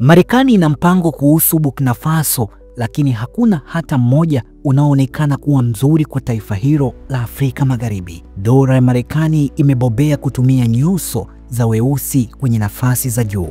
Marekani ina mpango kuhusu Burkina Faso, lakini hakuna hata mmoja unaoonekana kuwa mzuri kwa taifa hilo la Afrika Magharibi. Dola ya Marekani imebobea kutumia nyuso za weusi kwenye nafasi za juu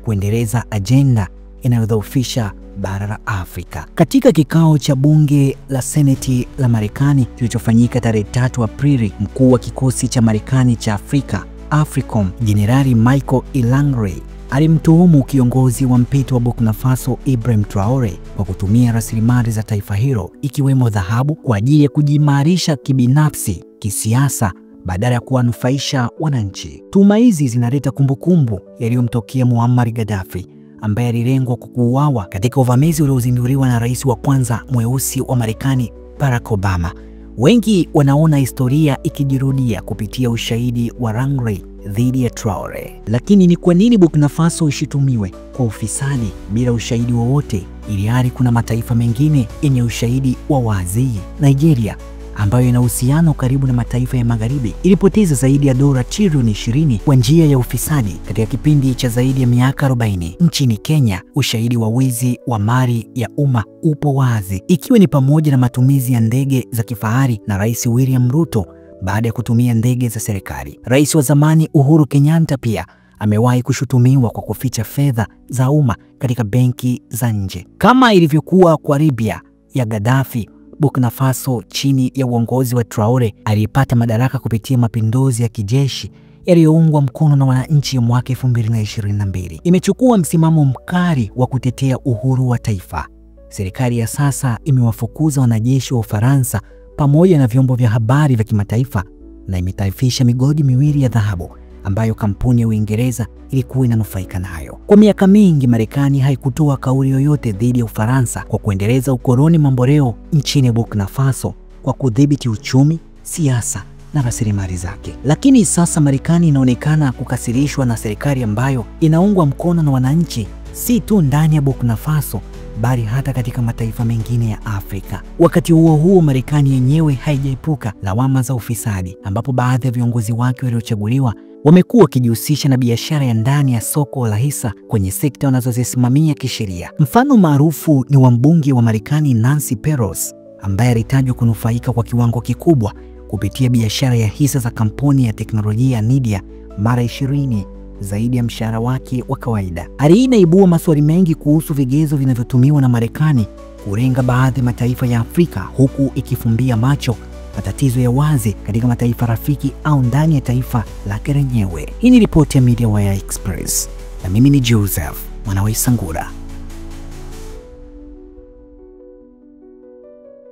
kuendeleza ajenda inayodhoofisha bara la Afrika. Katika kikao cha bunge la Seneti la Marekani kilichofanyika tarehe 3 Aprili, mkuu wa kikosi cha Marekani cha Afrika, AFRICOM, Jenerali Michael Langley alimtuhumu kiongozi wa mpito wa Burkina Faso Ibrahim Traore kwa kutumia rasilimali za taifa hilo ikiwemo dhahabu kwa ajili ya kujiimarisha kibinafsi kisiasa badala ya kuwanufaisha wananchi. Tuhuma hizi zinaleta kumbukumbu yaliyomtokea Muammar Gaddafi ambaye alilengwa kwa kuuawa katika uvamizi uliozinduliwa na rais wa kwanza mweusi wa Marekani Barack Obama. Wengi wanaona historia ikijirudia kupitia ushahidi wa Langley dhidi ya Traore. Lakini ni kwa nini Burkina Faso ishitumiwe kwa ufisadi bila ushahidi wowote, ili hali kuna mataifa mengine yenye ushahidi wa wazi? Nigeria, ambayo ina uhusiano karibu na mataifa ya Magharibi, ilipoteza zaidi ya dola trilioni 20 kwa njia ya ufisadi katika kipindi cha zaidi ya miaka 40. Nchini Kenya, ushahidi wa wizi wa mali ya umma upo wazi, ikiwa ni pamoja na matumizi ya ndege za kifahari na Rais William Ruto baada ya kutumia ndege za serikali. Rais wa zamani Uhuru Kenyatta pia amewahi kushutumiwa kwa kuficha fedha za umma katika benki za nje. Kama ilivyokuwa kwa Libya ya Gaddafi, Burkina Faso chini ya uongozi wa Traore aliyepata madaraka kupitia mapinduzi ya kijeshi yaliyoungwa mkono na wananchi ya mwaka 2022, imechukua msimamo mkali wa kutetea uhuru wa taifa. Serikali ya sasa imewafukuza wanajeshi wa Ufaransa pamoja na vyombo vya habari vya kimataifa na imetaifisha migodi miwili ya dhahabu ambayo kampuni ya Uingereza ilikuwa inanufaika nayo. Kwa miaka mingi Marekani haikutoa kauli yoyote dhidi ya Ufaransa kwa kuendeleza ukoloni mamboleo nchini Burkina Faso kwa kudhibiti uchumi, siasa na rasilimali zake. Lakini sasa Marekani inaonekana kukasirishwa na serikali ambayo inaungwa mkono na wananchi, si tu ndani ya Burkina Faso bali hata katika mataifa mengine ya Afrika. Wakati huo huo, Marekani yenyewe haijaepuka lawama za ufisadi, ambapo baadhi ya viongozi wake waliochaguliwa wamekuwa wakijihusisha na biashara ya ndani ya soko la hisa kwenye sekta wanazozisimamia kisheria. Mfano maarufu ni wa mbunge wa Marekani Nancy Pelosi ambaye alitajwa kunufaika kwa kiwango kikubwa kupitia biashara ya hisa za kampuni ya teknolojia ya Nvidia mara 20 zaidi ya mshahara wake wa kawaida. Hali hii inaibua maswali mengi kuhusu vigezo vinavyotumiwa na Marekani kulenga baadhi ya mataifa ya Afrika, huku ikifumbia macho matatizo ya wazi katika mataifa rafiki au ndani ya taifa lake lenyewe. Hii ni ripoti ya Media Wire Express na mimi ni Joseph Mwanawe Sangura.